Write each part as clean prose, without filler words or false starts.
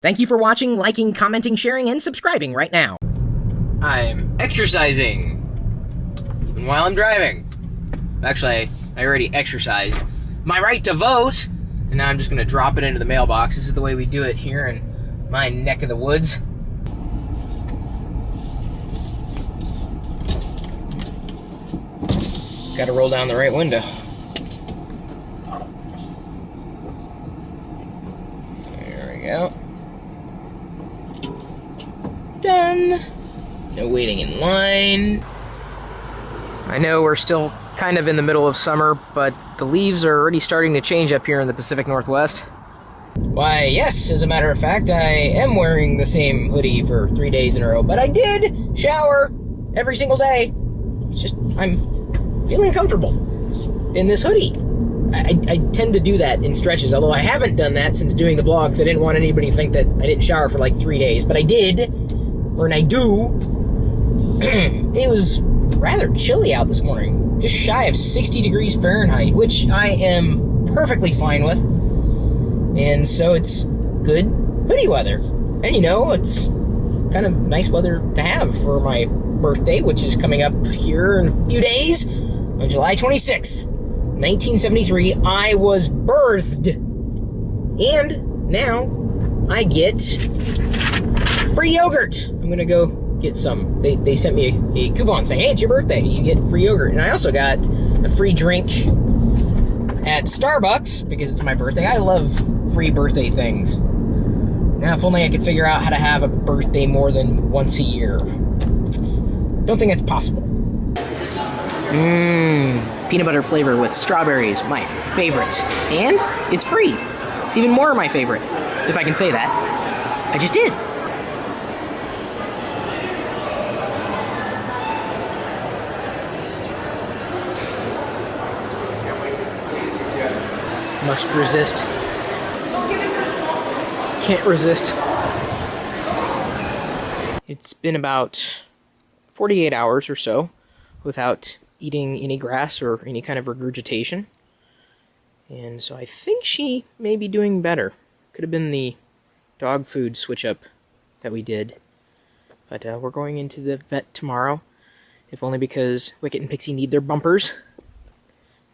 Thank you for watching, liking, commenting, sharing, and subscribing right now. I'm exercising, even while I'm driving. Actually, I already exercised my right to vote, and now I'm just going to drop it into the mailbox. This is the way we do it here in my neck of the woods. Got to roll down the right window. There we go. Done. No waiting in line. I know we're still kind of in the middle of summer, but the leaves are already starting to change up here in the Pacific Northwest. Why, yes, as a matter of fact, I am wearing the same hoodie for 3 days in a row, but I did shower every single day. It's just, I'm feeling comfortable in this hoodie. I tend to do that in stretches, although I haven't done that since doing the blog, because I didn't want anybody to think that I didn't shower for like 3 days, but I did, or I do. It was rather chilly out this morning, just shy of 60 degrees Fahrenheit, which I am perfectly fine with, and so it's good hoodie weather. And you know, it's kind of nice weather to have for my birthday, which is coming up here in a few days, on July 26th, 1973. I was birthed, and now I get free yogurt. I'm gonna go get some. They sent me a coupon saying, hey, it's your birthday, you get free yogurt. And I also got a free drink at Starbucks because it's my birthday. I love free birthday things. Now, if only I could figure out how to have a birthday more than once a year. Don't think that's possible. Peanut butter flavor with strawberries, my favorite. And it's free. It's even more my favorite, if I can say that. I just did. Must resist. Can't resist. It's been about 48 hours or so without eating any grass or any kind of regurgitation. And so I think she may be doing better. Could have been the dog food switch up that we did. But we're going into the vet tomorrow, if only because Wicket and Pixie need their bumpers.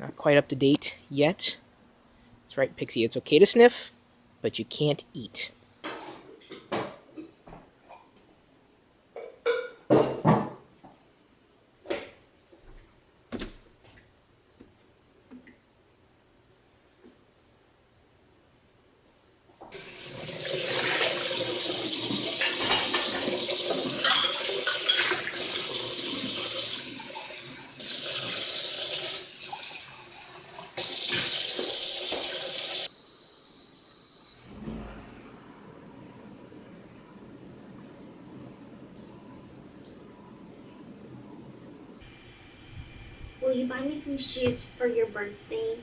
Not quite up to date yet. That's right, Pixie, it's okay to sniff, but you can't eat. Will you buy me some shoes for your birthday?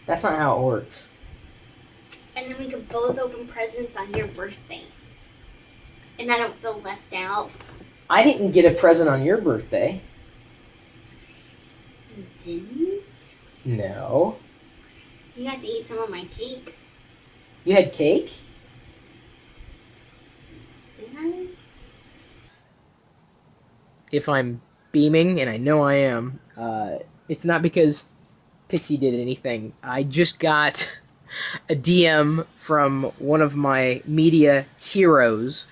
That's not how it works. And then we could both open presents on your birthday. And I don't feel left out. I didn't get a present on your birthday. You didn't? No. You got to eat some of my cake. You had cake? Didn't I? If I'm beaming, and I know I am, it's not because Pixie did anything. I just got a DM from one of my media heroes,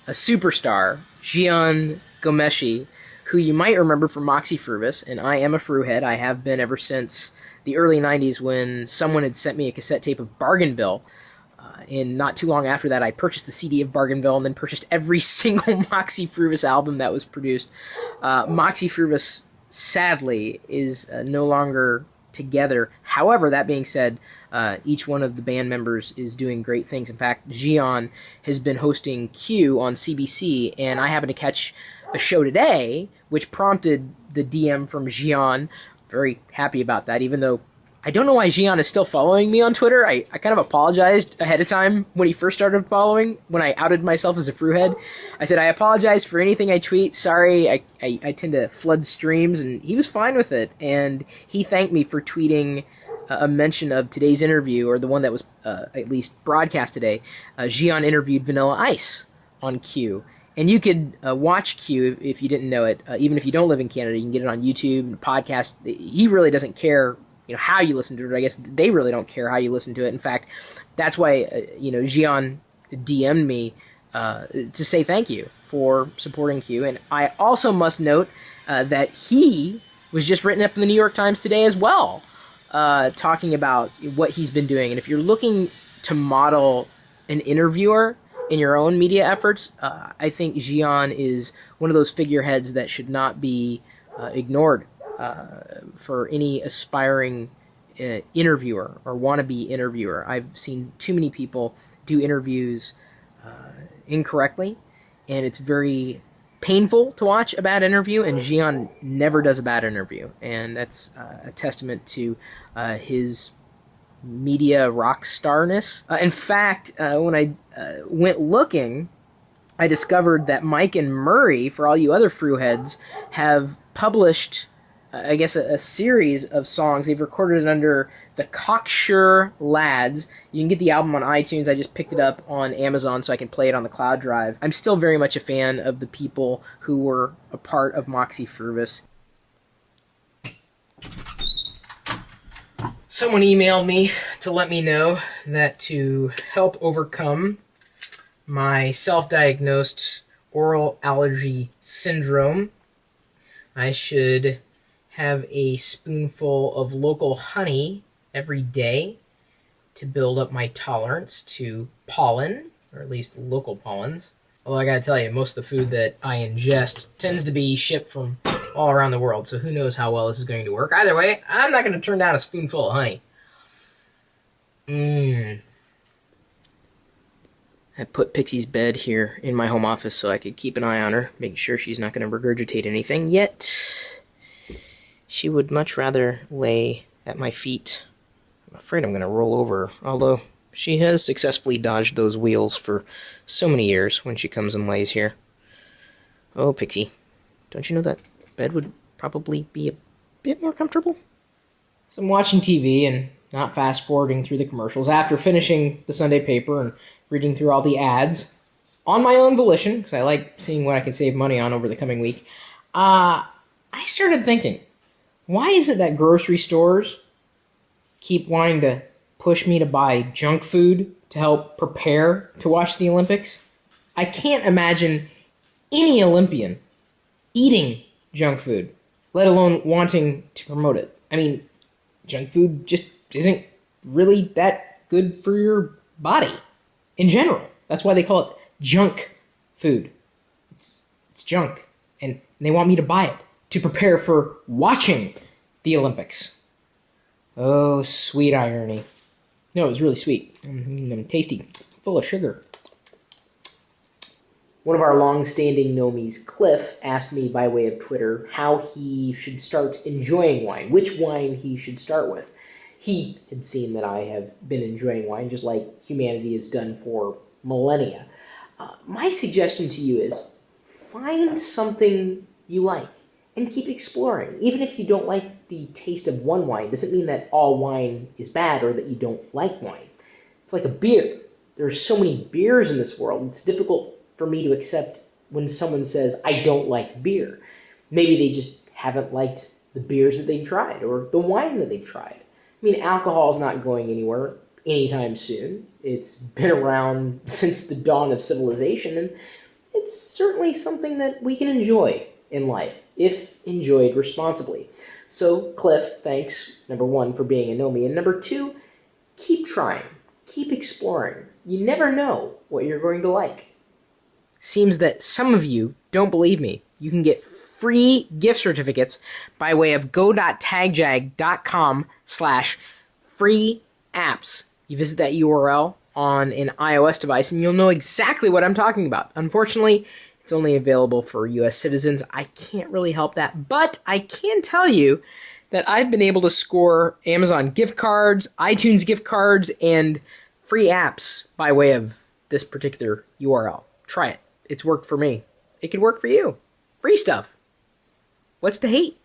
a superstar, Gian Gomeshi, who you might remember from Moxie Frubus, and I am a Fruhead. I have been ever since the early 90s when someone had sent me a cassette tape of Bargain Bill. And not too long after that, I purchased the CD of Bargain Bill and then purchased every single Moxie Frubus album that was produced. Moxie Frubus, sadly, is no longer together. However, that being said, each one of the band members is doing great things. In fact, Gian has been hosting Q on CBC, and I happened to catch a show today, which prompted the DM from Gian. Very happy about that, even though I don't know why Gian is still following me on Twitter. I kind of apologized ahead of time when he first started following, when I outed myself as a Fruhead. I said, I apologize for anything I tweet. Sorry, I tend to flood streams, and he was fine with it. And he thanked me for tweeting a mention of today's interview, or the one that was at least broadcast today. Gian interviewed Vanilla Ice on Q. And you could watch Q if you didn't know it. Even if you don't live in Canada, you can get it on YouTube, podcast. He really doesn't care, how you listen to it. I guess they really don't care how you listen to it. In fact, that's why, Gian DM'd me to say thank you for supporting Q. And I also must note that he was just written up in the New York Times today as well, talking about what he's been doing. And if you're looking to model an interviewer in your own media efforts, I think Gian is one of those figureheads that should not be ignored for any aspiring interviewer or wannabe interviewer. I've seen too many people do interviews incorrectly, and it's very painful to watch a bad interview, and Gian never does a bad interview, and that's a testament to his media rock starness. In fact, when I went looking, I discovered that Mike and Murray, for all you other Fruheads, have published, I guess, a series of songs. They've recorded it under the Cocksure Lads. You can get the album on iTunes. I just picked it up on Amazon so I can play it on the cloud drive. I'm still very much a fan of the people who were a part of Moxie Fruvis. Someone emailed me to let me know that to help overcome my self-diagnosed oral allergy syndrome, I should have a spoonful of local honey every day to build up my tolerance to pollen, or at least local pollens. Although I gotta tell you, most of the food that I ingest tends to be shipped from all around the world, so who knows how well this is going to work. Either way, I'm not going to turn down a spoonful of honey. I put Pixie's bed here in my home office so I could keep an eye on her, making sure she's not going to regurgitate anything, yet she would much rather lay at my feet. I'm afraid I'm going to roll over, although she has successfully dodged those wheels for so many years when she comes and lays here. Oh, Pixie, don't you know that bed would probably be a bit more comfortable? So I'm watching TV and not fast-forwarding through the commercials after finishing the Sunday paper and reading through all the ads on my own volition, because I like seeing what I can save money on over the coming week. I started thinking, why is it that grocery stores keep wanting to push me to buy junk food to help prepare to watch the Olympics? I can't imagine any Olympian eating junk food, let alone wanting to promote it. I mean, junk food just isn't really that good for your body in general. That's why they call it junk food. It's junk, and they want me to buy it to prepare for watching the Olympics. Oh, sweet irony. No, it was really sweet. Tasty. Full of sugar. One of our long-standing Nomies, Cliff, asked me by way of Twitter how he should start enjoying wine, which wine he should start with. He had seen that I have been enjoying wine, just like humanity has done for millennia. My suggestion to you is find something you like and keep exploring. Even if you don't like the taste of one wine, doesn't mean that all wine is bad or that you don't like wine. It's like a beer. There's so many beers in this world, it's difficult for me to accept when someone says, I don't like beer. Maybe they just haven't liked the beers that they've tried or the wine that they've tried. I mean, alcohol is not going anywhere anytime soon. It's been around since the dawn of civilization, and it's certainly something that we can enjoy in life, if enjoyed responsibly. So, Cliff, thanks, number one, for being a Nomie, and number two, keep trying, keep exploring. You never know what you're going to like. Seems that some of you don't believe me. You can get free gift certificates by way of go.tagjag.com/free apps. You visit that URL on an iOS device and you'll know exactly what I'm talking about. Unfortunately, it's only available for US citizens. I can't really help that, but I can tell you that I've been able to score Amazon gift cards, iTunes gift cards, and free apps by way of this particular URL. Try it. It's worked for me. It could work for you. Free stuff. What's to hate?